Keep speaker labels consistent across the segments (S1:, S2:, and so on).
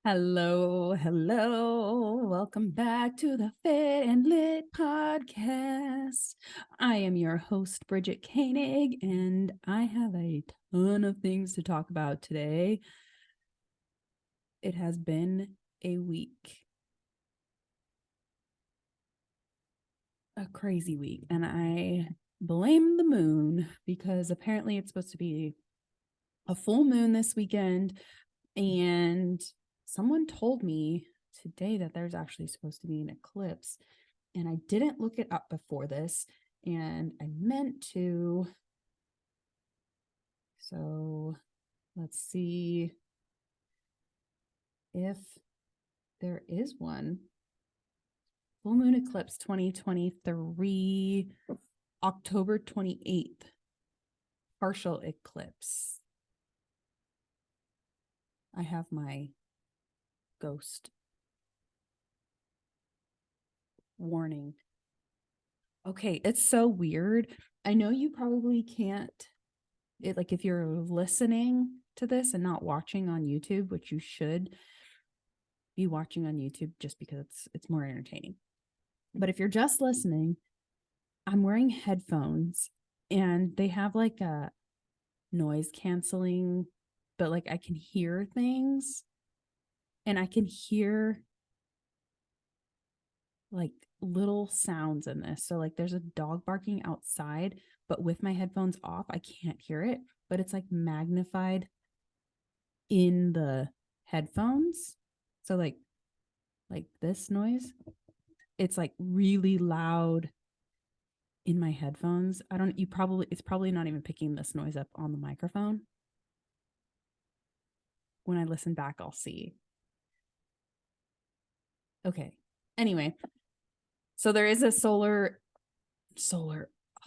S1: Hello, hello. Welcome back to the Fit and Lit podcast. I am your host, Bridget Koenig, and I have a ton of things to talk about today. It has been a week, a crazy week, and I blame the moon because apparently it's supposed to be a full moon this weekend, and someone told me today that there's actually supposed to be an eclipse, and I didn't look it up before this, and I meant to. So let's see if there is one. Full moon eclipse 2023, October 28th, partial eclipse. I have my ghost warning. Okay, it's so weird. I know you probably can't, like if you're listening to this and not watching on YouTube, which you should be watching on YouTube just because it's more entertaining. But if you're just listening, I'm wearing headphones and they have like a noise canceling, but like I can hear things, and I can hear like little sounds in this. So like there's a dog barking outside, but with my headphones off, I can't hear it, but it's like magnified in the headphones. So like this noise, it's like really loud in my headphones. It's probably not even picking this noise up on the microphone. When I listen back, I'll see. Okay. Anyway, so there is a solar,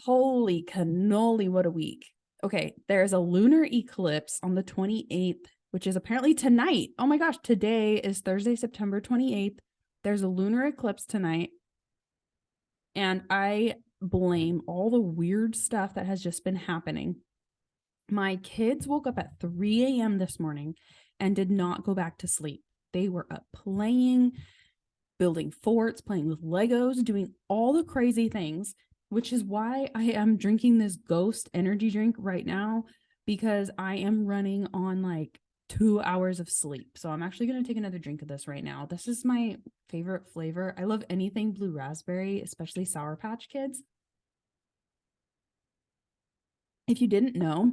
S1: holy cannoli, what a week. Okay, there's a lunar eclipse on the 28th, which is apparently tonight. Oh my gosh, today is Thursday, September 28th. There's a lunar eclipse tonight. And I blame all the weird stuff that has just been happening. My kids woke up at 3 a.m. this morning and did not go back to sleep. They were up playing, building forts, playing with Legos, doing all the crazy things, which is why I am drinking this Ghost energy drink right now, because I am running on like 2 hours of sleep. So I'm actually going to take another drink of this right now. This is my favorite flavor. I love anything blue raspberry, especially Sour Patch Kids. If you didn't know,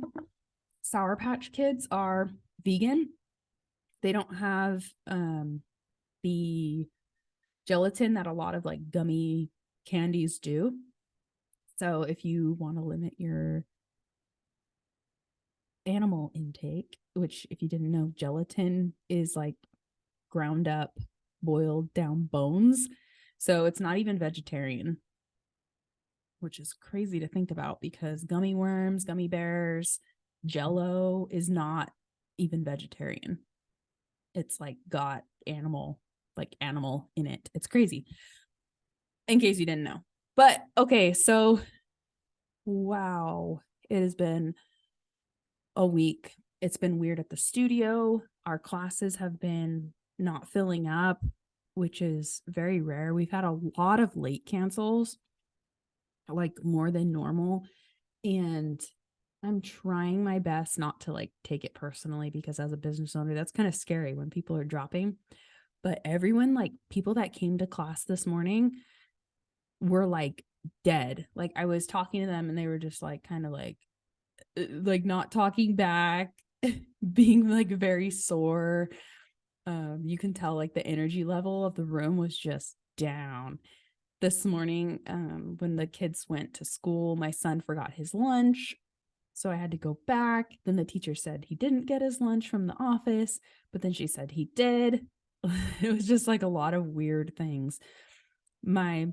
S1: Sour Patch Kids are vegan. They don't have the gelatin that a lot of like gummy candies do. So if you want to limit your animal intake, which if you didn't know, gelatin is like ground up, boiled down bones. So it's not even vegetarian, which is crazy to think about because gummy worms, gummy bears, Jello is not even vegetarian. It's like got animal in it. It's crazy. In case you didn't know. But okay, so wow, it has been a week. It's been weird at the studio. Our classes have been not filling up, which is very rare. We've had a lot of late cancels, like more than normal. And I'm trying my best not to like take it personally, because as a business owner, that's kind of scary when people are dropping. But everyone, like people that came to class this morning were like dead. Like I was talking to them and they were just like kind of like not talking back, being like very sore. You can tell like the energy level of the room was just down. This morning, when the kids went to school, my son forgot his lunch. So I had to go back. Then the teacher said he didn't get his lunch from the office, but then she said he did. It was just like a lot of weird things. My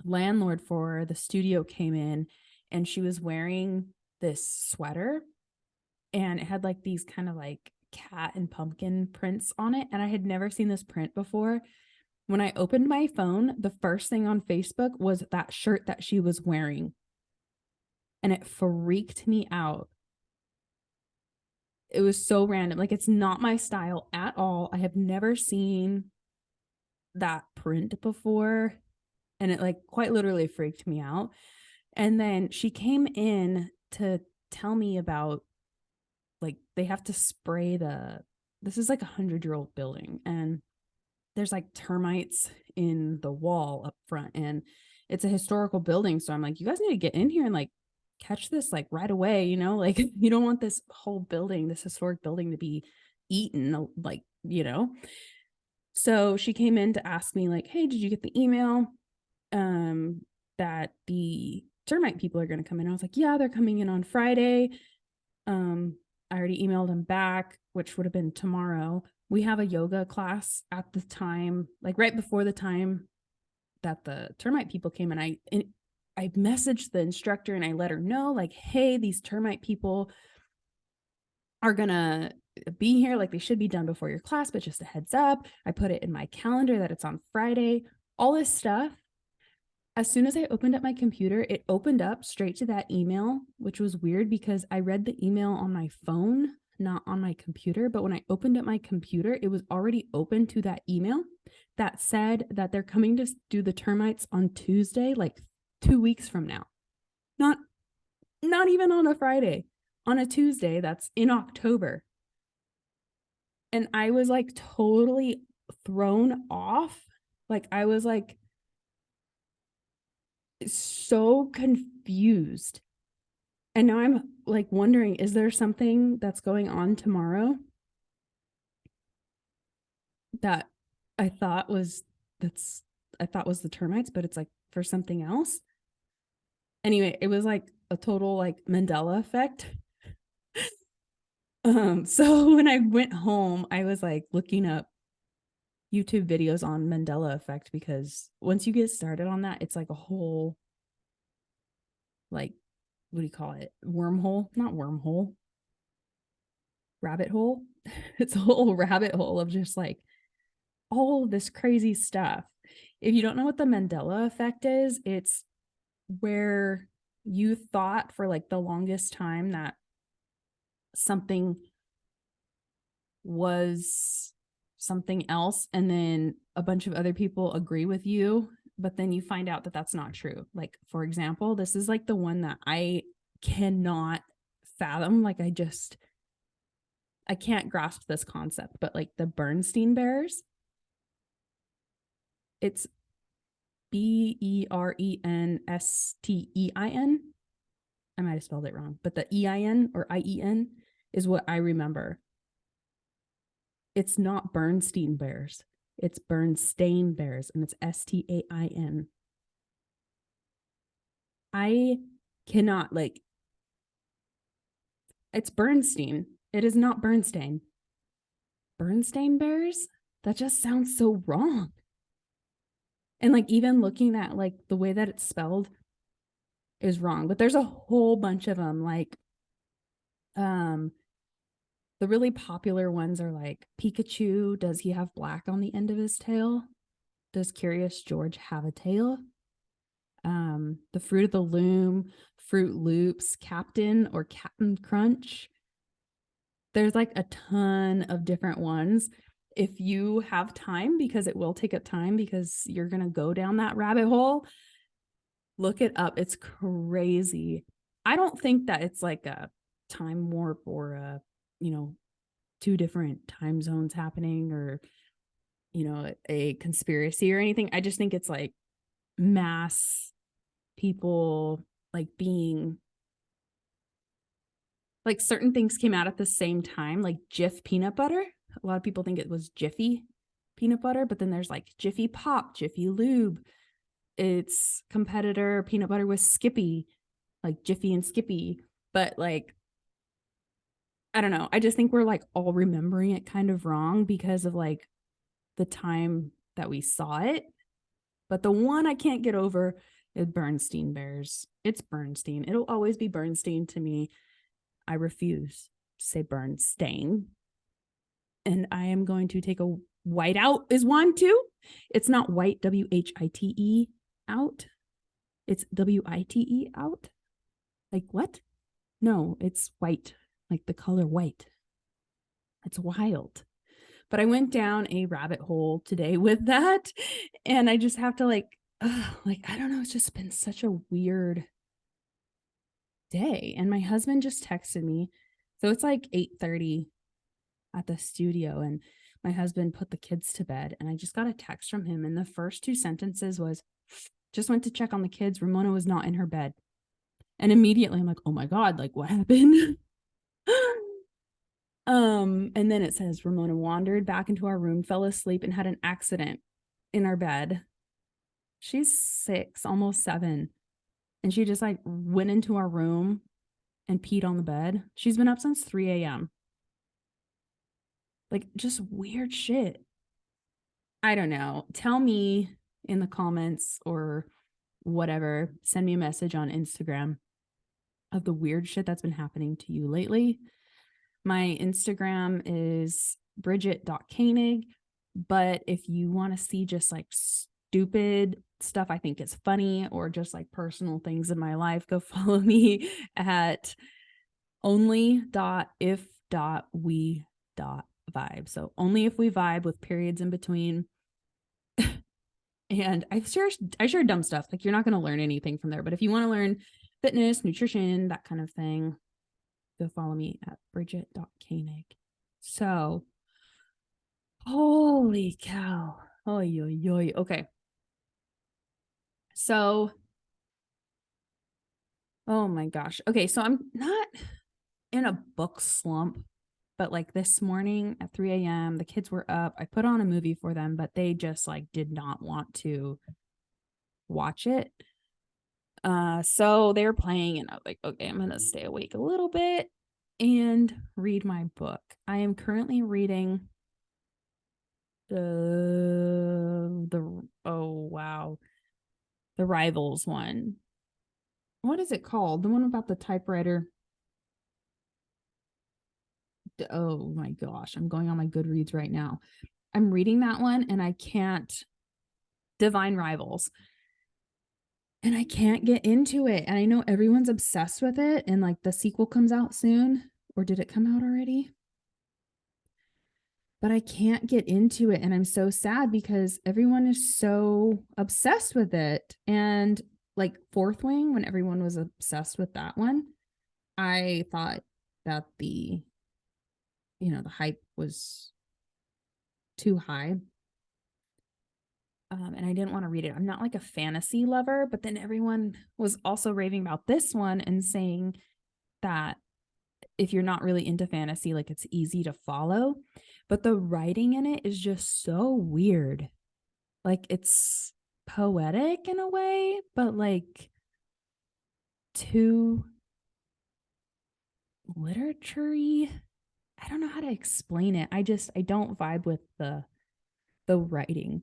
S1: landlord for the studio came in and she was wearing this sweater and it had like these kind of like cat and pumpkin prints on it. And I had never seen this print before. When I opened my phone, the first thing on Facebook was that shirt that she was wearing. And it freaked me out. It was so random. Like, it's not my style at all. I have never seen that print before. And it like quite literally freaked me out. And then she came in to tell me about, like, they have to spray this is like 100-year-old building, and there's like termites in the wall up front, and it's a historical building. So I'm like, you guys need to get in here and like catch this like right away, you know, like you don't want this whole building, this historic building, to be eaten, like, you know. So she came in to ask me like, hey, did you get the email that the termite people are going to come in? I was like, yeah, they're coming in on Friday. I already emailed them back, which would have been tomorrow. We have a yoga class at the time, like right before the time that the termite people came, and I messaged the instructor and I let her know, like, hey, these termite people are gonna be here, like they should be done before your class, but just a heads up. I put it in my calendar that it's on Friday, all this stuff. As soon as I opened up my computer, it opened up straight to that email, which was weird because I read the email on my phone, not on my computer. But when I opened up my computer, it was already open to that email that said that they're coming to do the termites on Tuesday, like 2 weeks from now. Not even on a Friday, on a Tuesday that's in October. And I was like totally thrown off. Like, I was like so confused. And now I'm like wondering, is there something that's going on tomorrow that I thought was the termites, but it's like for something else? Anyway, it was like a total like Mandela effect. So when I went home, I was like looking up YouTube videos on Mandela effect, because once you get started on that, it's like a whole, like, what do you call it? Wormhole? Not wormhole. Rabbit hole. It's a whole rabbit hole of just like all of this crazy stuff. If you don't know what the Mandela effect is, it's where you thought for like the longest time that something was something else, and then a bunch of other people agree with you, but then you find out that that's not true. Like, for example, this is like the one that I cannot fathom. Like, I can't grasp this concept, but like the Bernstein Bears, it's Brenstein. I might have spelled it wrong, but the EIN or IEN is what I remember. It's not Bernstein Bears. It's Bernstein Bears, and it's STAIN. I cannot, like, it's Bernstein. It is not Bernstein. Bernstein Bears? That just sounds so wrong. And like, even looking at like the way that it's spelled is wrong. But there's a whole bunch of them. Like, the really popular ones are like Pikachu. Does he have black on the end of his tail? Does Curious George have a tail? The Fruit of the Loom, Fruit Loops, Captain or Captain Crunch. There's like a ton of different ones. If you have time, because it will take up time, because you're going to go down that rabbit hole, look it up. It's crazy. I don't think that it's like a time warp or a, you know, two different time zones happening, or, you know, a conspiracy or anything. I just think it's like mass people like being like, certain things came out at the same time, like Jif peanut butter. A lot of people think it was Jiffy peanut butter, but then there's like Jiffy Pop, Jiffy Lube. It's competitor peanut butter with Skippy, like Jiffy and Skippy. But like, I don't know. I just think we're like all remembering it kind of wrong because of like the time that we saw it. But the one I can't get over is Bernstein Bears. It's Bernstein. It'll always be Bernstein to me. I refuse to say Bernstein. And I am going to take a white out is one too. It's not white, WHITE out. It's WITE out. Like, what? No, it's white, like the color white. It's wild. But I went down a rabbit hole today with that. And I just have to like, I don't know. It's just been such a weird day. And my husband just texted me. So it's like 8:30 at the studio. And my husband put the kids to bed. And I just got a text from him. And the first two sentences was, just went to check on the kids. Ramona was not in her bed. And immediately I'm like, oh my God, like what happened? And then it says Ramona wandered back into our room, fell asleep, and had an accident in our bed. She's 6, almost 7. And she just like went into our room and peed on the bed. She's been up since 3 a.m. Like just weird shit. I don't know. Tell me in the comments or whatever. Send me a message on Instagram of the weird shit that's been happening to you lately. My Instagram is bridget.koenig. But if you want to see just like stupid stuff I think is funny or just like personal things in my life, go follow me at only.if.we.vibe. So only if we vibe with periods in between. And I share dumb stuff. Like you're not going to learn anything from there. But if you want to learn fitness, nutrition, that kind of thing, go follow me at bridget.koenig. So, holy cow. Oy, oy, oy. Okay. So, oh my gosh. Okay. So I'm not in a book slump, but like this morning at 3 a.m., the kids were up. I put on a movie for them, but they just like did not want to watch it. So they were playing, and I was like, okay, I'm gonna stay awake a little bit and read my book. I am currently reading the oh wow, the Rivals one. What is it called? The one about the typewriter. Oh my gosh, I'm going on my Goodreads right now. I'm reading that one and I can't. Divine Rivals. And I can't get into it. And I know everyone's obsessed with it. And like the sequel comes out soon. Or did it come out already? But I can't get into it. And I'm so sad because everyone is so obsessed with it. And like Fourth Wing, when everyone was obsessed with that one, I thought that the hype was too high. And I didn't want to read it. I'm not like a fantasy lover, but then everyone was also raving about this one and saying that if you're not really into fantasy, like it's easy to follow, but the writing in it is just so weird. Like it's poetic in a way, but like too literature-y. I don't know how to explain it. I don't vibe with the writing.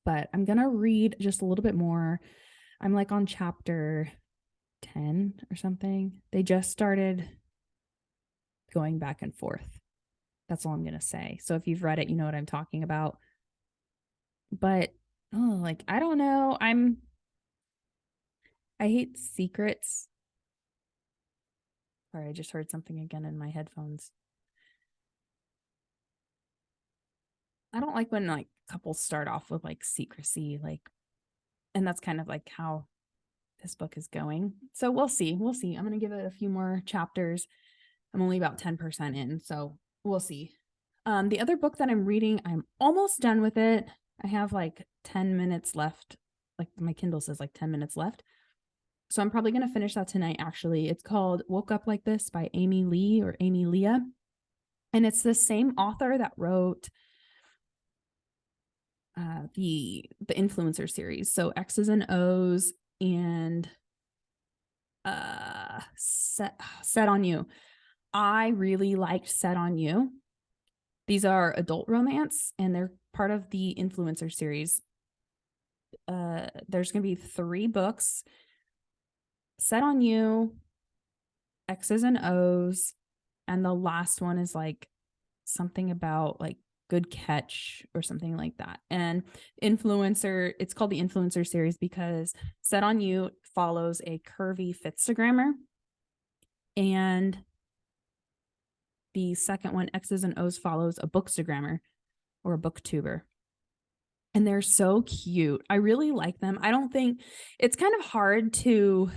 S1: But I'm going to read just a little bit more. I'm like on chapter 10 or something. They just started going back and forth. That's all I'm going to say. So if you've read it, you know what I'm talking about. But I don't know. I hate secrets. Sorry, I just heard something again in my headphones. I don't like when like couples start off with like secrecy, and that's kind of like how this book is going. So we'll see. I'm going to give it a few more chapters. I'm only about 10% in, so we'll see. The other book that I'm reading, I'm almost done with it. I have like 10 minutes left. Like my Kindle says like 10 minutes left. So I'm probably going to finish that tonight, actually. It's called Woke Up Like This by Amy Leah. And it's the same author that wrote the influencer series. So X's and O's and Set on You. I really liked Set on You. These are adult romance and they're part of the influencer series. There's going to be 3 books. Set on You, X's and O's, and the last one is like something about like Good Catch or something like that. And it's called the influencer series because Set on You follows a curvy Fitstagrammer, and the second one, X's and O's Follows, a Bookstagrammer or a booktuber. And they're so cute. I really like them. I don't think it's kind of hard to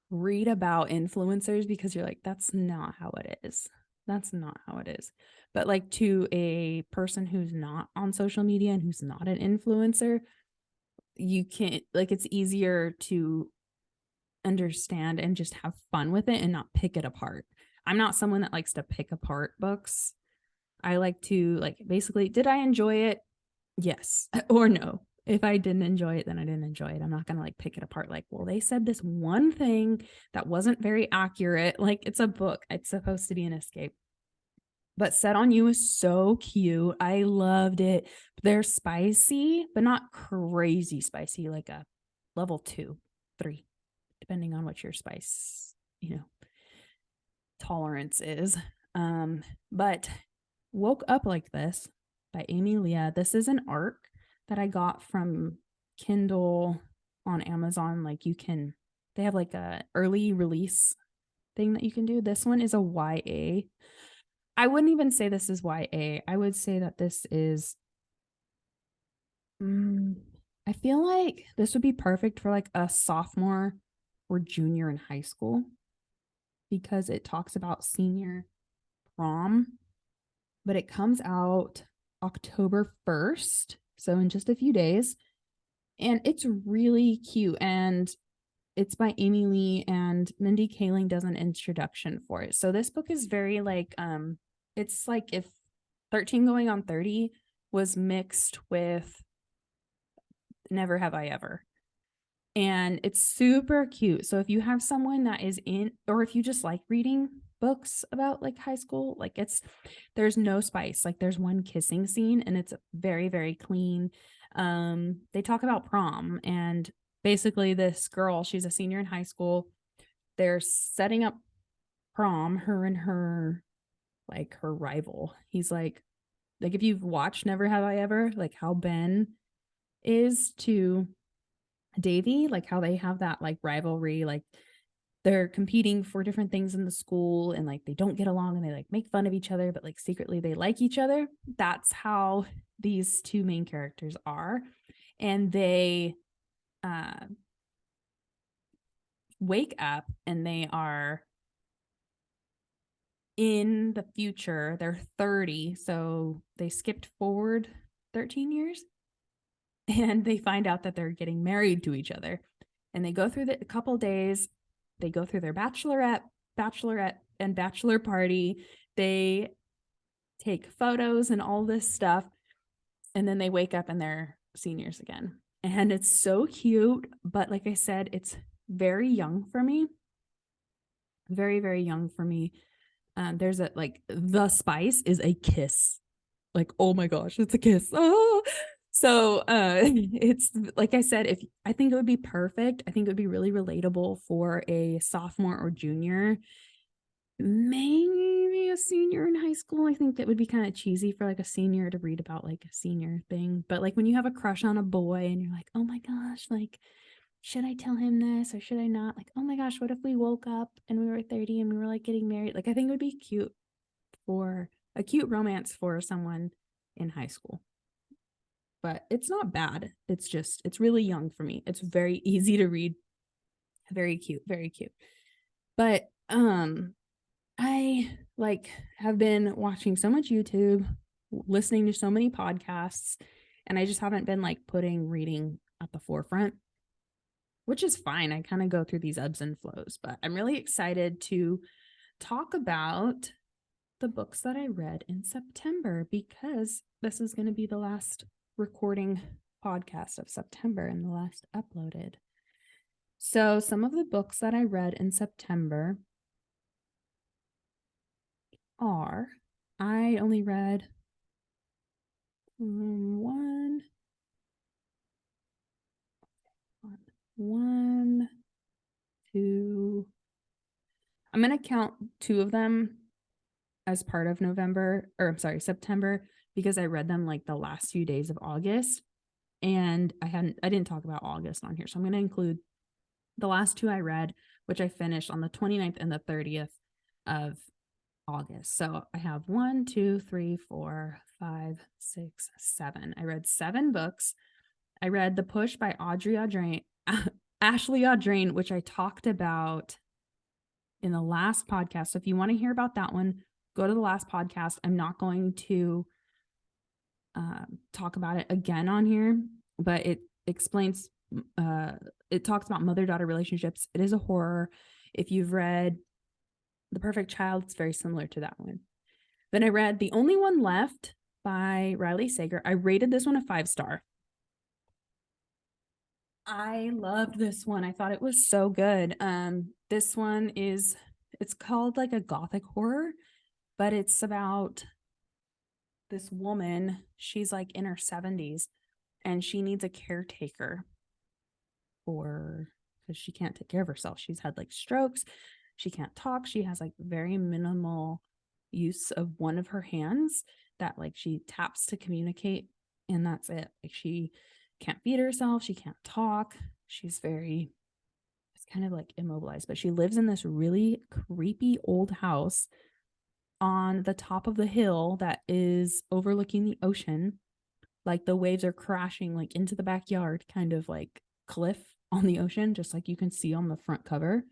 S1: read about influencers because you're like, that's not how it is. That's not how it is. But like to a person who's not on social media and who's not an influencer, you can't, like, it's easier to understand and just have fun with it and not pick it apart. I'm not someone that likes to pick apart books. I like to, like, basically, did I enjoy it? Yes or no. If I didn't enjoy it, then I didn't enjoy it. I'm not going to like pick it apart. Like, well, they said this one thing that wasn't very accurate. Like, it's a book. It's supposed to be an escape. But Set on You is so cute. I loved it. They're spicy, but not crazy spicy, like a level 2, 3, depending on what your spice, tolerance is. But Woke Up Like This by Amy Leah. This is an ARC that I got from Kindle on Amazon. Like, they have like a early release thing that you can do. This one is a YA. I wouldn't even say this is YA. I would say that this is, I feel like this would be perfect for like a sophomore or junior in high school because it talks about senior prom, but it comes out October 1st. So in just a few days. And it's really cute. And it's by Amy Lee, and Mindy Kaling does an introduction for it. So this book is very like, it's like if 13 Going on 30 was mixed with Never Have I Ever. And it's super cute. So if you have someone that is in, or if you just like reading books about like high school, like there's no spice. Like there's one kissing scene and it's very, very clean. They talk about prom, and basically this girl, she's a senior in high school. They're setting up prom, her and her rival. He's like if you've watched Never Have I Ever, like how Ben is to Davy, like how they have that like rivalry, like they're competing for different things in the school and like they don't get along and they like make fun of each other, but like secretly they like each other. That's how these two main characters are. And they wake up and they are in the future. They're 30, so they skipped forward 13 years. And they find out that they're getting married to each other. And they go through a couple days. They go through their bachelorette, and bachelor party. They take photos and all this stuff. And then they wake up and they're seniors again. And it's so cute. But like I said, it's very young for me. Very, very young for me. There's the spice is a kiss. Like, oh my gosh, it's a kiss. Oh. So it's like I said, I think it would be perfect. I think it would be really relatable for a sophomore or junior, maybe a senior in high school. I think that would be kind of cheesy for like a senior to read about like a senior thing. But like when you have a crush on a boy and you're like, oh my gosh, like, should I tell him this or should I not? Like, oh my gosh, what if we woke up and we were 30 and we were like getting married? Like, I think it would be cute for a cute romance for someone in high school. But it's not bad. It's really young for me. It's very easy to read. Very cute, very cute. But I have been watching so much YouTube, listening to so many podcasts, and I just haven't been like putting reading at the forefront, which is fine. I kind of go through these ebbs and flows, but I'm really excited to talk about the books that I read in September because this is going to be the last recording podcast of September and the last uploaded. So some of the books that I read in September are, I only read one, two. I'm going to count two of them as part of September, because I read them like the last few days of August. And I didn't talk about August on here. So I'm going to include the last two I read, which I finished on the 29th and the 30th of August. So I have 1, 2, 3, 4, 5, 6, 7. I read 7 books. I read The Push by Ashley Audrain, which I talked about in the last podcast. So if you want to hear about that one, go to the last podcast. I'm not going to talk about it again on here, but it explains, it talks about mother-daughter relationships. It is a horror. If you've read The Perfect Child, it's very similar to that one. Then I read The Only One Left by Riley Sager. I rated this one a 5-star. I loved this one. I thought it was so good. This one it's called like a gothic horror, but it's about this woman. She's like in her 70s and she needs a caretaker because she can't take care of herself. She's had like strokes. She can't talk. She has like very minimal use of one of her hands that like she taps to communicate, and that's it. Like she can't feed herself. She can't talk. It's kind of like immobilized, but she lives in this really creepy old house on the top of the hill that is overlooking the ocean. Like the waves are crashing like into the backyard, kind of like cliff on the ocean, just like you can see on the front cover.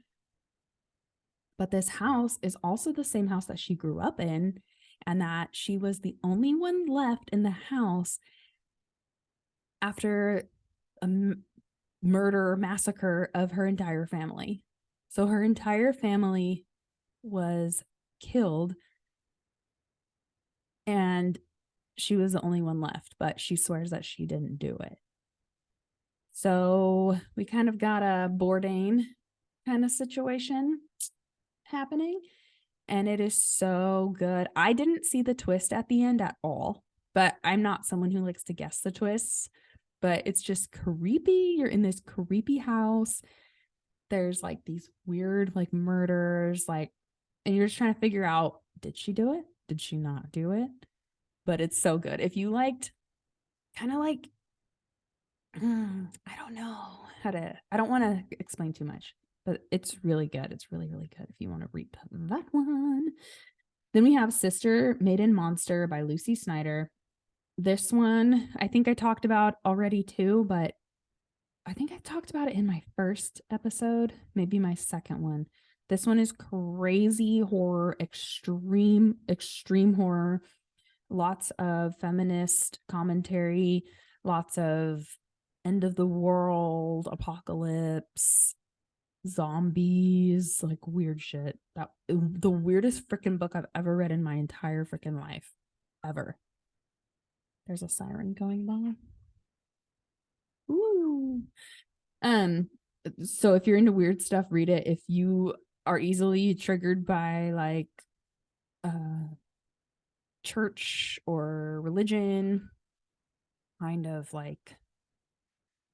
S1: But this house is also the same house that she grew up in, and that she was the only one left in the house after a murder massacre of her entire family. So her entire family was killed and she was the only one left, but she swears that she didn't do it. So we kind of got a Bourdain kind of situation happening, and it is so good. I didn't see the twist at the end at all, but I'm not someone who likes to guess the twists, but it's just creepy. You're in this creepy house. There's like these weird like murders, like, and you're just trying to figure out, did she do it? Did she not do it? But it's so good. If you liked kind of like, I don't know I don't want to explain too much, but it's really good. It's really, really good if you want to read that one. Then we have Sister, Maiden, Monster by Lucy Snyder. This one, I think I talked about already too, but I think I talked about it in my first episode, maybe my second one. This one is crazy horror, extreme horror, lots of feminist commentary, lots of end of the world, apocalypse, zombies, like weird shit. That the weirdest freaking book I've ever read in my entire freaking life, ever. There's a siren going by. Ooh. So if you're into weird stuff, read it. If you are easily triggered by like church or religion, kind of like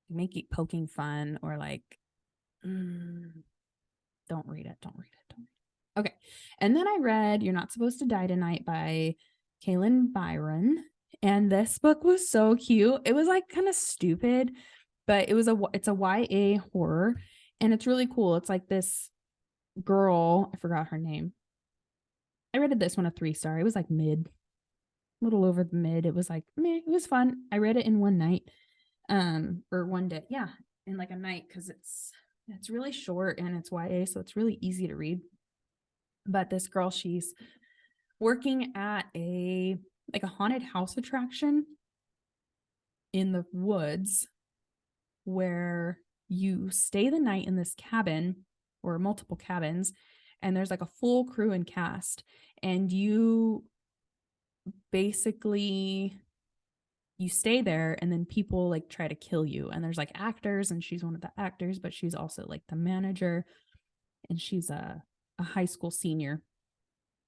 S1: may keep poking fun or like don't read it. Okay. And then I read You're Not Supposed to Die Tonight by Kaylin Byron. And this book was so cute. It was like kind of stupid, but it's a YA horror, and it's really cool. It's like this girl, I forgot her name. I rated this one a 3-star. It was like mid, a little over the mid. It was like meh, it was fun. I read it in one night, or one day. Yeah, in like a night, because it's really short and it's YA, so it's really easy to read. But this girl, she's working at a haunted house attraction in the woods where you stay the night in this cabin or multiple cabins, and there's like a full crew and cast, and you basically you stay there, and then people like try to kill you, and there's like actors, and she's one of the actors, but she's also like the manager, and she's a high school senior,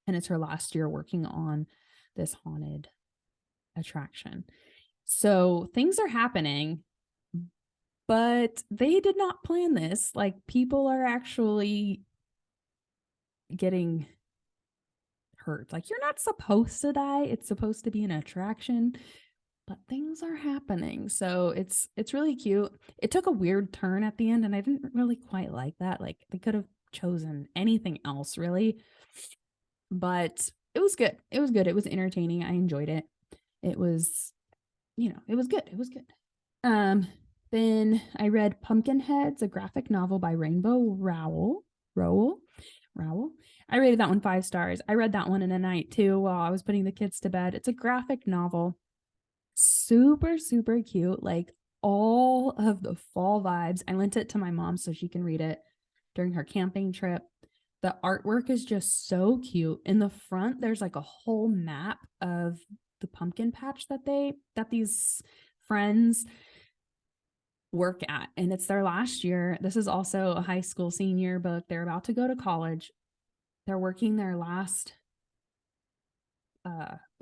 S1: and it's her last year working on this haunted attraction. So things are happening, but they did not plan this. Like people are actually getting hurt. Like you're not supposed to die. It's supposed to be an attraction, but things are happening. So it's really cute. It took a weird turn at the end, and I didn't really quite like that. Like they could have chosen anything else, really. but it was good. It was good. It was entertaining. I enjoyed it. It was, it was good. It was good. Then I read Pumpkinheads, a graphic novel by Rainbow Rowell. I rated that one 5 stars. I read that one in a night too while I was putting the kids to bed. It's a graphic novel. Super, super cute. Like all of the fall vibes. I lent it to my mom so she can read it during her camping trip. The artwork is just so cute. In the front, there's like a whole map of the pumpkin patch that these friends work at, and it's their last year. This is also a high school senior book. They're about to go to college. They're working their last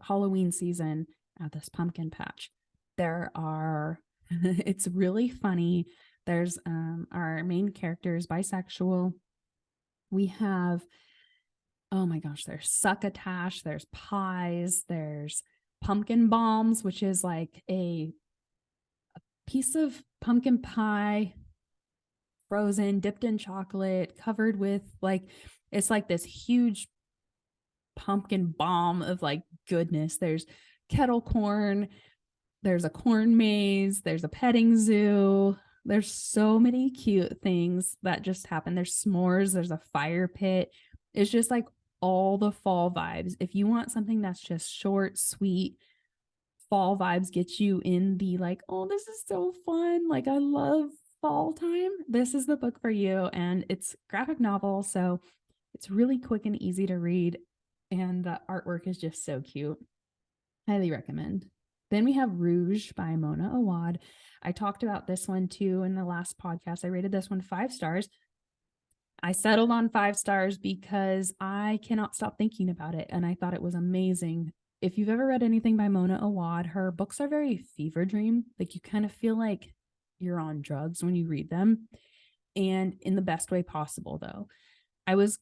S1: Halloween season at this pumpkin patch. There are it's really funny. There's our main character is bisexual. We have, oh my gosh, there's succotash, there's pies, there's pumpkin bombs, which is like a piece of pumpkin pie frozen, dipped in chocolate, covered with like, it's like this huge pumpkin bomb of like goodness. There's kettle corn, there's a corn maze, there's a petting zoo. There's so many cute things that just happen. There's s'mores, there's a fire pit. It's just like all the fall vibes. If you want something that's just short, sweet, fall vibes, get you in the like, oh, this is so fun. Like, I love fall time. This is the book for you. And it's graphic novel, so it's really quick and easy to read. And the artwork is just so cute. Highly recommend. Then we have Rouge by Mona Awad. I talked about this one too in the last podcast. I rated this one 5 stars. I settled on 5 stars because I cannot stop thinking about it. And I thought it was amazing. If you've ever read anything by Mona Awad, her books are very fever dream. Like you kind of feel like you're on drugs when you read them. And in the best way possible, though. I was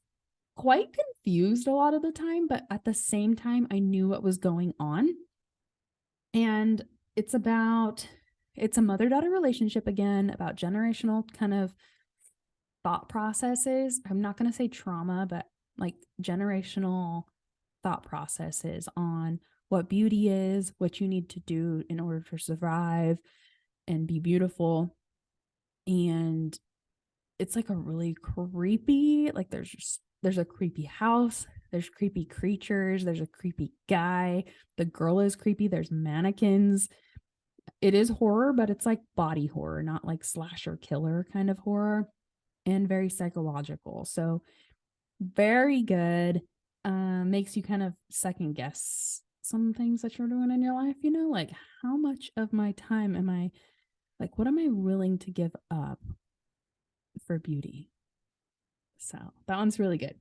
S1: quite confused a lot of the time, but at the same time, I knew what was going on. And it's a mother-daughter relationship again, about generational kind of thought processes. I'm not going to say trauma, but like generational thought processes on what beauty is, what you need to do in order to survive and be beautiful. And it's like a really creepy, like there's a creepy house, there's creepy creatures, there's a creepy guy, the girl is creepy, there's mannequins. It is horror, but it's like body horror, not like slasher killer kind of horror, and very psychological. So very good. Makes you kind of second guess some things that you're doing in your life, like how much of my time am I, like what am I willing to give up for beauty? So that one's really good.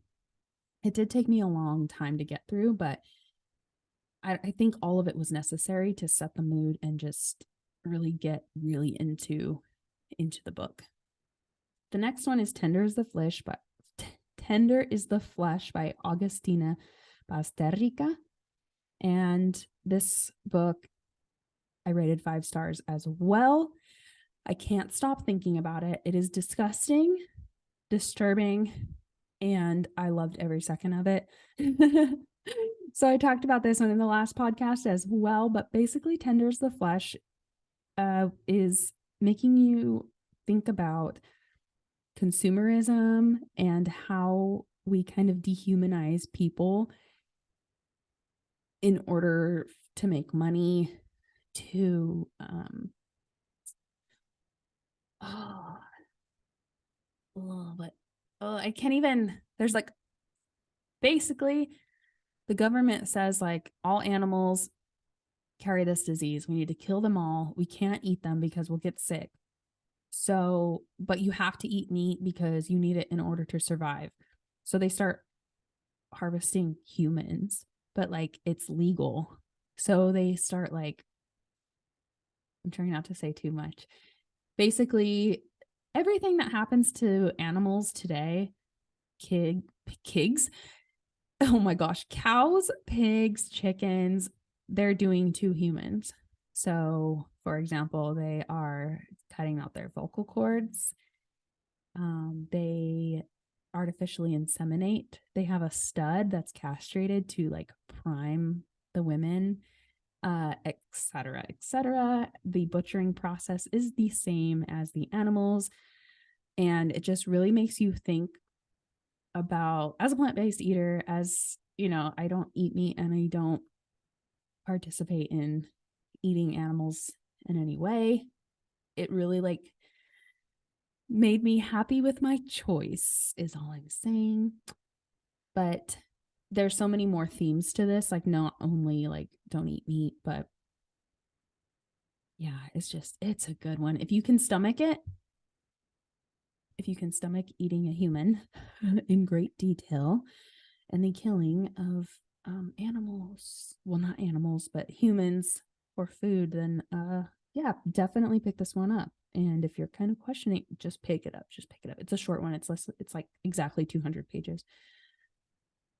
S1: It did take me a long time to get through, but I think all of it was necessary to set the mood and just really get really into the book. The next one is Tender is the Flesh by Augustina Basterrica. And this book I rated 5 stars as well. I can't stop thinking about it. It is disgusting, disturbing, and I loved every second of it. So I talked about this one in the last podcast as well, but basically Tender is the Flesh is making you think about consumerism and how we kind of dehumanize people in order to make money, to I can't even, there's like, basically the government says like all animals carry this disease, we need to kill them all, we can't eat them because we'll get sick. So, but you have to eat meat because you need it in order to survive. So they start harvesting humans, but like it's legal. So they start like, I'm trying not to say too much. Basically, everything that happens to animals today, pigs, oh my gosh, cows, pigs, chickens, they're doing to humans. So, for example, they are cutting out their vocal cords. They artificially inseminate. They have a stud that's castrated to like prime the women, et cetera, et cetera. The butchering process is the same as the animals. And it just really makes you think about, as a plant-based eater, as you know, I don't eat meat and I don't participate in eating animals in any way. It really like made me happy with my choice, is all I'm saying. But there's so many more themes to this, like not only like don't eat meat, but yeah, it's a good one. If you can stomach it, if you can stomach eating a human in great detail and the killing of animals, well, not animals, but humans for food, then yeah, definitely pick this one up. And if you're kind of questioning, just pick it up. Just pick it up. It's a short one. It's like exactly 200 pages.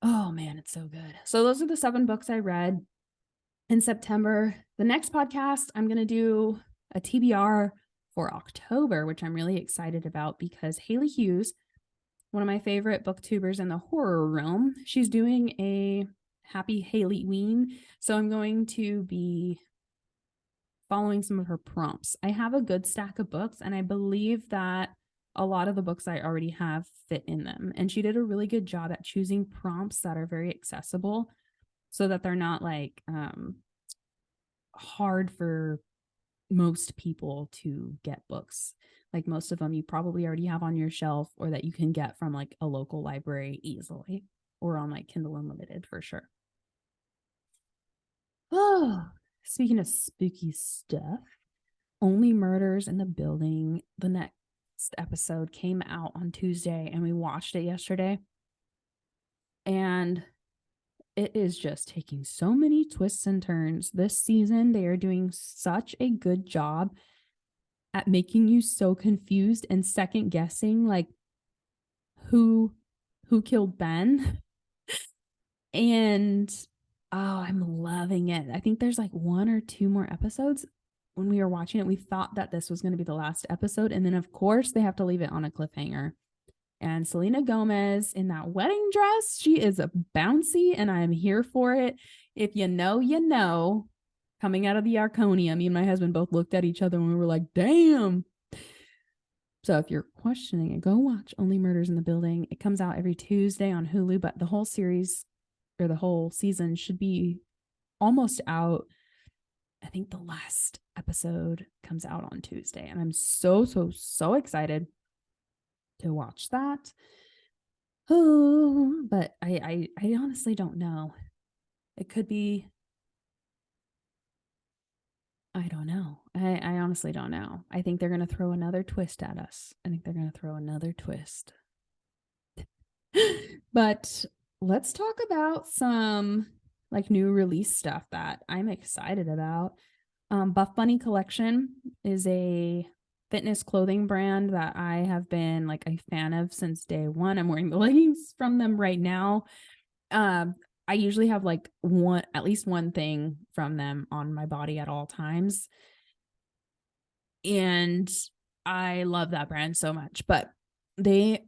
S1: Oh man, it's so good. So those are the 7 books I read in September. The next podcast, I'm going to do a TBR for October, which I'm really excited about because Haley Hughes, one of my favorite booktubers in the horror realm, she's doing a Happy Halloween. So I'm going to be following some of her prompts. I have a good stack of books, and I believe that a lot of the books I already have fit in them. And she did a really good job at choosing prompts that are very accessible so that they're not like hard for most people to get books. Like most of them you probably already have on your shelf or that you can get from like a local library easily or on like Kindle Unlimited for sure. Oh, speaking of spooky stuff, Only Murders in the Building, the next episode came out on Tuesday and we watched it yesterday. And it is just taking so many twists and turns. This season, they are doing such a good job at making you so confused and second guessing like who killed Ben. And oh, I'm loving it. I think there's like 1 or 2 more episodes. When we were watching it, we thought that this was going to be the last episode. And then, of course, they have to leave it on a cliffhanger. And Selena Gomez in that wedding dress, she is a bouncy, and I'm here for it. If you know, you know. Coming out of the Arconia, me and my husband both looked at each other and we were like, damn. So if you're questioning it, go watch Only Murders in the Building. It comes out every Tuesday on Hulu, but the whole series or the whole season should be almost out. I think the last episode comes out on Tuesday, and I'm so excited to watch that. Oh, but I honestly don't know. It could be, I don't know. I honestly don't know. I think they're going to throw another twist at us. I think they're going to throw another twist. But let's talk about some like new release stuff that I'm excited about. Buff Bunny Collection is a fitness clothing brand that I have been like a fan of since day one. I'm wearing the leggings from them right now. I usually have like at least one thing from them on my body at all times. And I love that brand so much, but they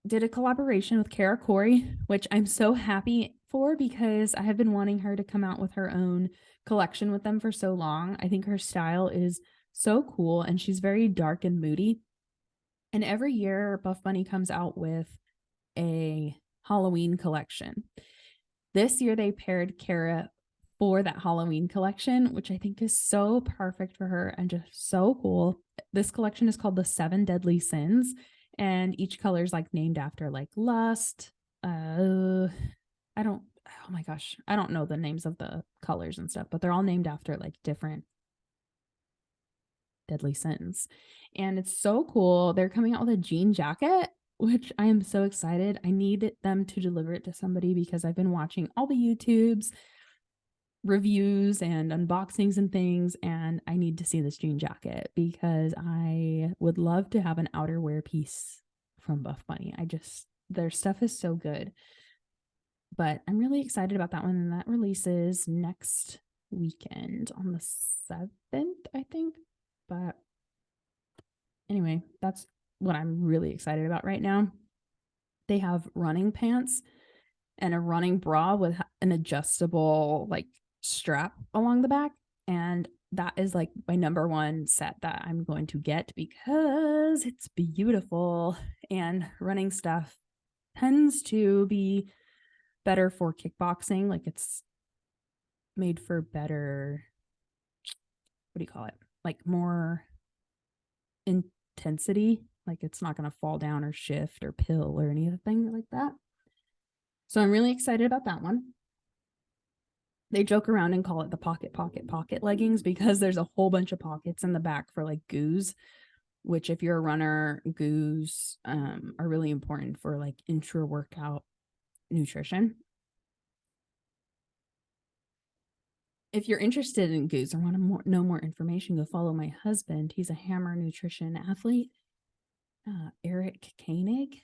S1: did a collaboration with Kara Corey, which I'm so happy for because I have been wanting her to come out with her own collection with them for so long. I think her style is so cool and she's very dark and moody. And every year Buff Bunny comes out with a Halloween collection. This year they paired Kara for that Halloween collection, which I think is so perfect for her and just so cool. This collection is called the 7 Deadly Sins, and each color is like named after like lust. Oh my gosh, I don't know the names of the colors and stuff, but they're all named after like different deadly sins. And it's so cool. They're coming out with a jean jacket, which I am so excited. I need them to deliver it to somebody because I've been watching all the YouTubes reviews and unboxings and things, and I need to see this jean jacket because I would love to have an outerwear piece from Buff Bunny. Their stuff is so good. But I'm really excited about that one, and that releases next weekend on the 7th, I think. But anyway, that's what I'm really excited about right now. They have running pants and a running bra with an adjustable like strap along the back. And that is like my number one set that I'm going to get because it's beautiful, and running stuff tends to be better for kickboxing. Like it's made for better, what do you call it? Like more intensity. Like it's not going to fall down or shift or pill or anything like that. So I'm really excited about that one. They joke around and call it the pocket leggings because there's a whole bunch of pockets in the back for like goos, which if you're a runner, goos are really important for like intra-workout nutrition. If you're interested in goos or want to know more information, go follow my husband. He's a Hammer Nutrition athlete, Eric Koenig.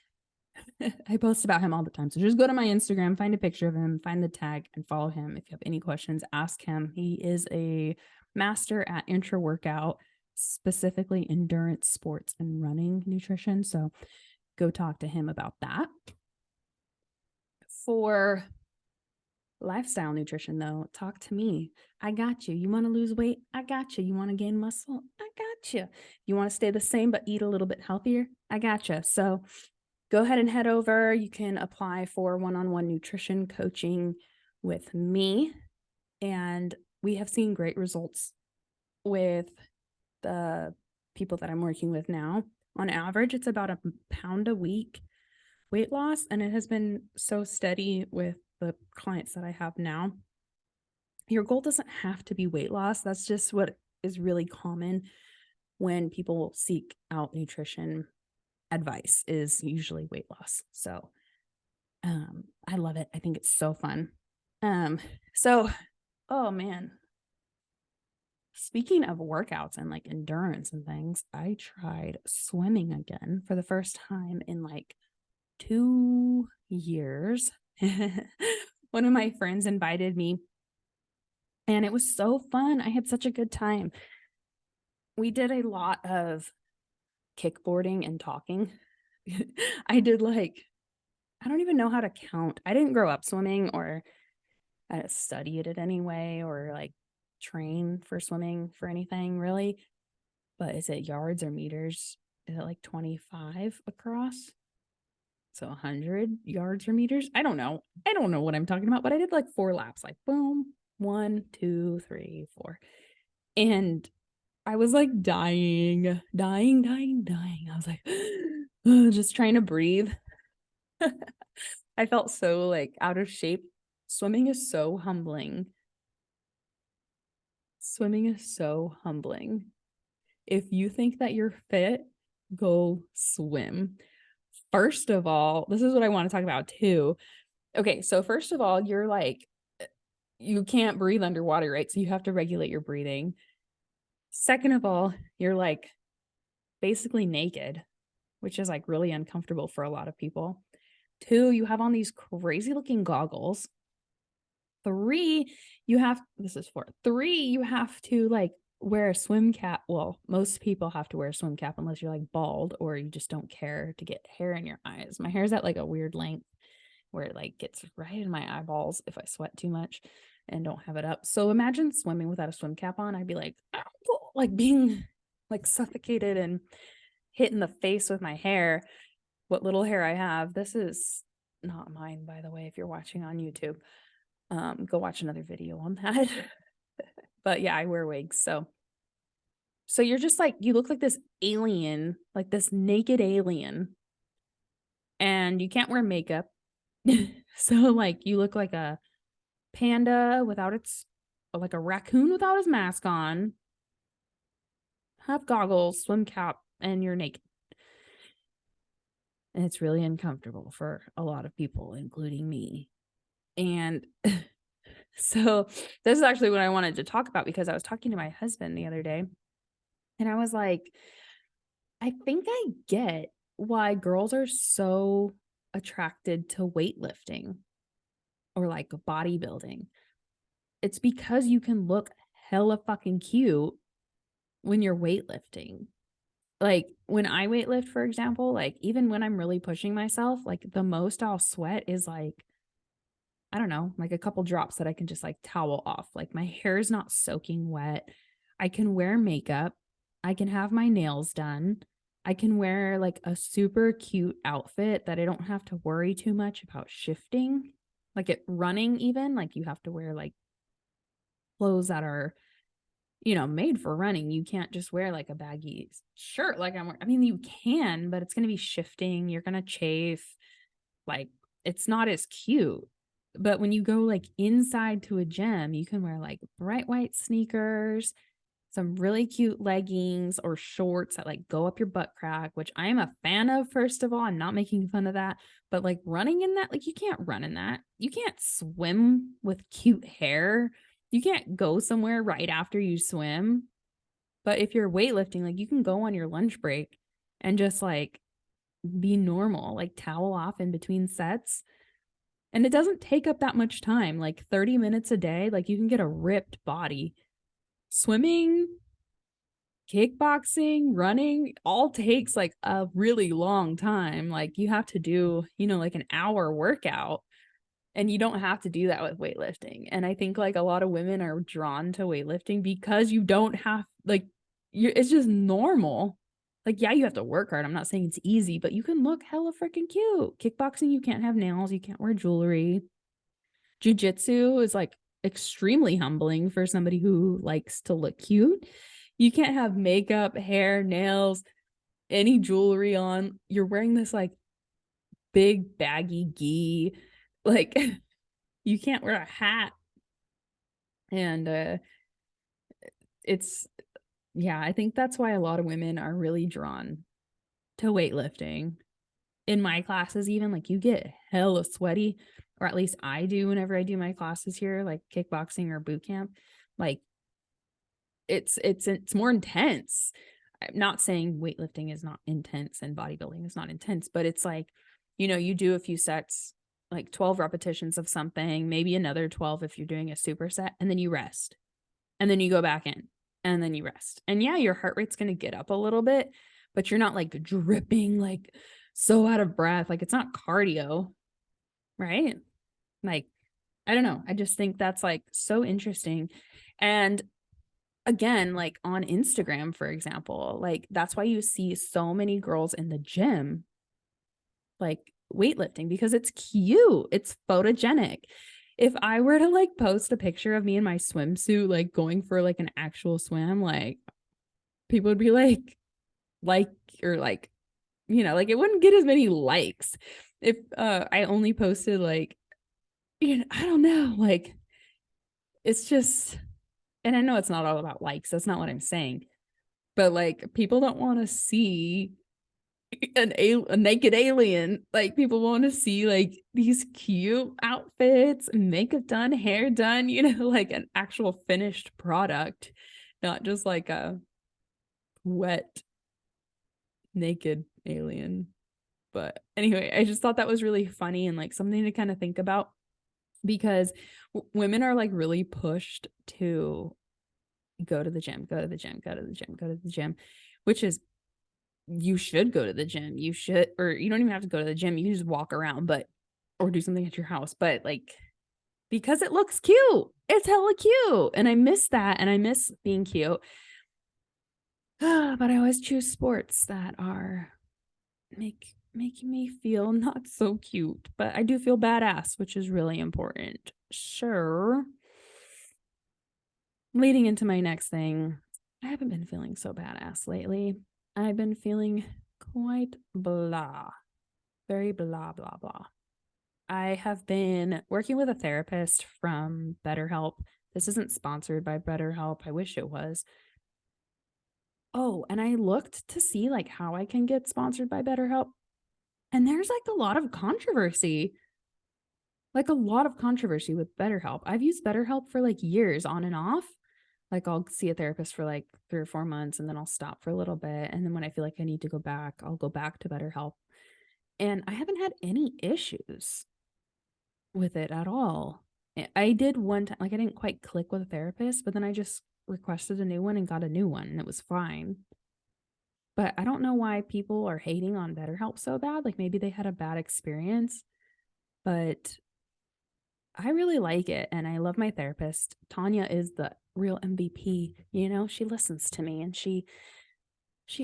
S1: I post about him all the time. So just go to my Instagram, find a picture of him, find the tag, and follow him. If you have any questions, ask him. He is a master at intra-workout, specifically endurance sports and running nutrition. So go talk to him about that. For lifestyle nutrition, though, talk to me. I got you. You want to lose weight? I got you. You want to gain muscle? I got you. You want to stay the same but eat a little bit healthier? I got you. So go ahead and head over. You can apply for one-on-one nutrition coaching with me. And we have seen great results with the people that I'm working with now. On average, it's about a pound a week weight loss. And it has been so steady with the clients that I have now. Your goal doesn't have to be weight loss. That's just what is really common when people seek out nutrition advice, is usually weight loss. So I love it. I think it's so fun. Oh man, speaking of workouts and like endurance and things, I tried swimming again for the first time in like 2 years. One of my friends invited me and it was so fun. I had such a good time. We did a lot of kickboarding and talking. I did like, I don't even know how to count. I didn't grow up swimming or study it anyway, or like train for swimming for anything really. But is it yards or meters? Is it like 25 across? So 100 yards or meters? I don't know. I don't know what I'm talking about, but I did like 4 laps, like boom, 1, 2, 3, 4. And I was like dying. I was like, just trying to breathe. I felt so like out of shape. Swimming is so humbling. Swimming is so humbling. If you think that you're fit, go swim. First of all, this is what I want to talk about too. Okay, so first of all, you're like, you can't breathe underwater, right? So you have to regulate your breathing. Second of all, you're like basically naked, which is like really uncomfortable for a lot of people. 2, you have on these crazy looking goggles. 3, this is 4. 3, you have to like wear a swim cap. Well, most people have to wear a swim cap unless you're like bald or you just don't care to get hair in your eyes. My hair's at like a weird length where it like gets right in my eyeballs if I sweat too much and don't have it up. So imagine swimming without a swim cap on. I'd be like, like being like suffocated and hit in the face with my hair. What little hair I have. This is not mine, by the way, if you're watching on YouTube. Go watch another video on that. But yeah, I wear wigs. So you're just like, you look like this alien, like this naked alien, and you can't wear makeup. So like you look like a panda without like a raccoon without his mask on, have goggles, swim cap, and you're naked. And it's really uncomfortable for a lot of people, including me. And so this is actually what I wanted to talk about, because I was talking to my husband the other day and I was like, I think I get why girls are so attracted to weightlifting or like bodybuilding. It's because you can look hella fucking cute when you're weightlifting. Like when I weightlift, for example, like even when I'm really pushing myself, like the most I'll sweat is like, I don't know, like a couple drops that I can just like towel off. Like my hair is not soaking wet. I can wear makeup. I can have my nails done. I can wear like a super cute outfit that I don't have to worry too much about shifting. Like it running, even like you have to wear like clothes that are, made for running. You can't just wear like a baggy shirt like I'm wearing. I mean, you can, but it's going to be shifting. You're going to chafe. Like it's not as cute. But when you go like inside to a gym, you can wear like bright white sneakers, some really cute leggings or shorts that like go up your butt crack, which I am a fan of. First of all, I'm not making fun of that, but like running in that, like you can't run in that. You can't swim with cute hair. You can't go somewhere right after you swim. But if you're weightlifting, like you can go on your lunch break and just like be normal, like towel off in between sets. And it doesn't take up that much time, like 30 minutes a day. Like you can get a ripped body. Swimming, kickboxing, running all takes like a really long time. Like you have to do, like an hour workout, and you don't have to do that with weightlifting. And I think like a lot of women are drawn to weightlifting because you don't have like it's just normal. Like, yeah, you have to work hard. I'm not saying it's easy, but you can look hella freaking cute. Kickboxing, you can't have nails, you can't wear jewelry. Jiu-jitsu is like extremely humbling for somebody who likes to look cute. You can't have makeup, hair, nails, any jewelry on. You're wearing this like big baggy gi. Like you can't wear a hat. And it's yeah, I think that's why a lot of women are really drawn to weightlifting. In my classes, even like you get hella sweaty, or at least I do whenever I do my classes here, like kickboxing or boot camp. Like it's more intense. I'm not saying weightlifting is not intense and bodybuilding is not intense, but it's like, you do a few sets, like 12 repetitions of something, maybe another 12 if you're doing a superset, and then you rest. And then you go back in and then you rest. And yeah, your heart rate's going to get up a little bit, but you're not like dripping, like so out of breath. Like it's not cardio, right? Like, I don't know. I just think that's like so interesting. And again, like on Instagram, for example, like that's why you see so many girls in the gym, like weightlifting, because it's cute, it's photogenic. If I were to like post a picture of me in my swimsuit, like going for like an actual swim, like people would be like, or like, like it wouldn't get as many likes if I only posted like, I don't know, like it's just, and I know it's not all about likes. That's not what I'm saying. But like people don't want to see a naked alien. Like people want to see like these cute outfits, makeup done, hair done, like an actual finished product, not just like a wet naked alien. But anyway, I just thought that was really funny and like something to kind of think about, because women are like really pushed to go to the gym, go to the gym, go to the gym, go to the gym, which is, you should go to the gym. You should, or you don't even have to go to the gym. You can just walk around, but, or do something at your house. But like, because it looks cute, it's hella cute. And I miss that. And I miss being cute. But I always choose sports that are making me feel not so cute, but I do feel badass, which is really important. Sure. Leading into my next thing, I haven't been feeling so badass lately. I've been feeling quite blah, very blah, blah, blah. I have been working with a therapist from BetterHelp. This isn't sponsored by BetterHelp. I wish it was. Oh, and I looked to see like how I can get sponsored by BetterHelp. And there's like a lot of controversy. Like a lot of controversy with BetterHelp. I've used BetterHelp for like years on and off. Like I'll see a therapist for like 3 or 4 months and then I'll stop for a little bit. And then when I feel like I need to go back, I'll go back to BetterHelp. And I haven't had any issues with it at all. I did one time, like I didn't quite click with a therapist, but then I just requested a new one and got a new one and it was fine. But I don't know why people are hating on BetterHelp so bad. Like maybe they had a bad experience, but I really like it. And I love my therapist. Tanya is the real MVP. You know, she listens to me and she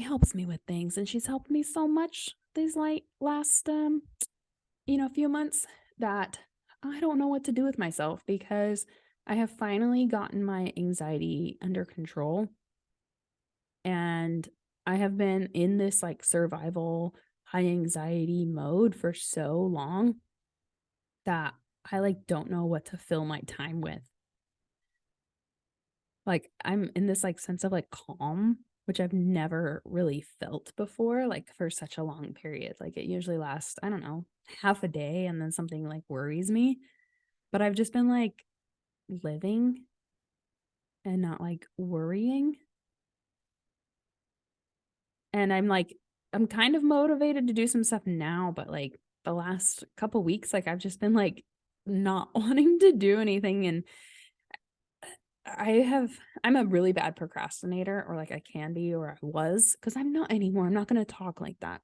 S1: helps me with things, and she's helped me so much these like last few months that I don't know what to do with myself, because I have finally gotten my anxiety under control. And I have been in this like survival high anxiety mode for so long that I like don't know what to fill my time with. Like I'm in this like sense of like calm, which I've never really felt before, like for such a long period. Like it usually lasts, I don't know, half a day and then something like worries me. But I've just been like living and not like worrying. And I'm kind of motivated to do some stuff now, but like the last couple weeks, like I've just been like not wanting to do anything. And I'm a really bad procrastinator, or like I can be, or I was, because I'm not anymore. I'm not going to talk like that.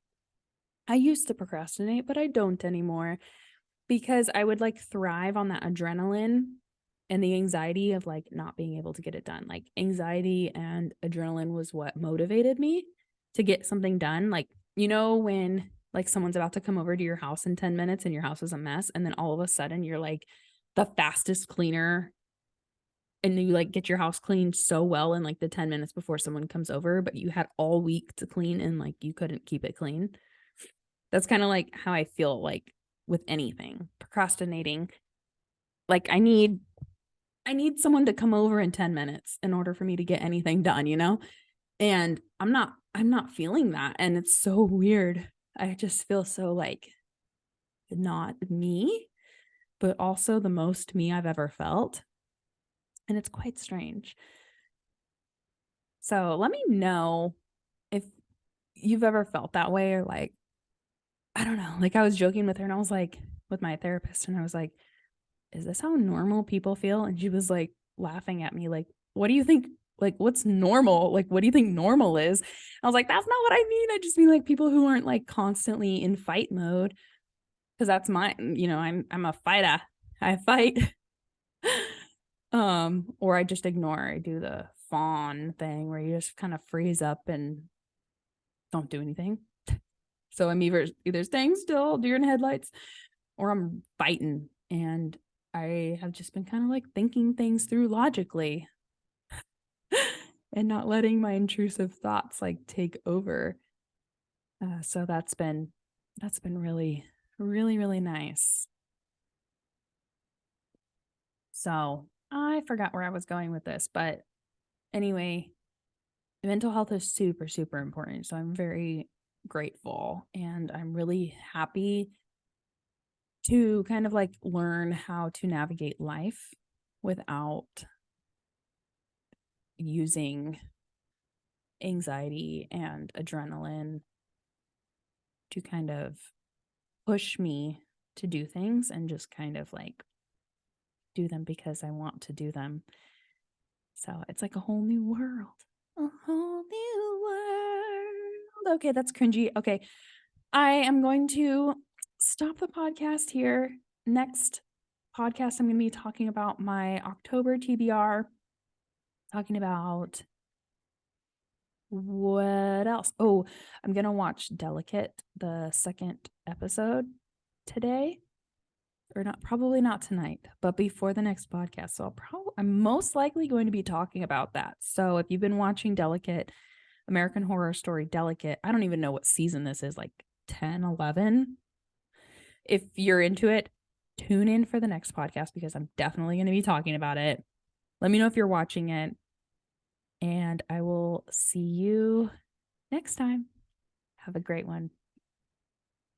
S1: I used to procrastinate, but I don't anymore, because I would like thrive on that adrenaline and the anxiety of like not being able to get it done. Like anxiety and adrenaline was what motivated me to get something done. Like, you know, when like someone's about to come over to your house in 10 minutes and your house is a mess, and then all of a sudden you're like the fastest cleaner, and you like get your house cleaned so well in like the 10 minutes before someone comes over, but you had all week to clean and like you couldn't keep it clean. That's kind of like how I feel like with anything procrastinating. Like I need someone to come over in 10 minutes in order for me to get anything done, you know? And I'm not feeling that, and it's so weird. I just feel so like not me, but also the most me I've ever felt. And it's quite strange. So let me know if you've ever felt that way, or like, I don't know, like I was joking with her and I was like, with my therapist, and I was like, is this how normal people feel? And she was like laughing at me, like, what do you think? Like, what's normal? Like, what do you think normal is? I was like, that's not what I mean. I just mean like people who aren't like constantly in fight mode. Cause that's I'm a fighter. I fight. Or I just ignore. I do the fawn thing where you just kind of freeze up and don't do anything. So I'm either staying still, deer in headlights, or I'm fighting. And I have just been kind of like thinking things through logically and not letting my intrusive thoughts like take over. So that's been really, really, really nice. So I forgot where I was going with this, but anyway, mental health is super, super important. So I'm very grateful, and I'm really happy to kind of like learn how to navigate life without using anxiety and adrenaline to kind of push me to do things, and just kind of like do them because I want to do them. So it's like a whole new world. A whole new world. Okay, that's cringy. Okay, I am going to stop the podcast here. Next podcast, I'm going to be talking about my October TBR, talking about what else? Oh, I'm going to watch Delicate, the second episode today. Or not, probably not tonight, but before the next podcast. So I'm most likely going to be talking about that. So if you've been watching Delicate, American Horror Story Delicate, I don't even know what season this is, like 10, 11. If you're into it, tune in for the next podcast, because I'm definitely going to be talking about it. Let me know if you're watching it, and I will see you next time. Have a great one.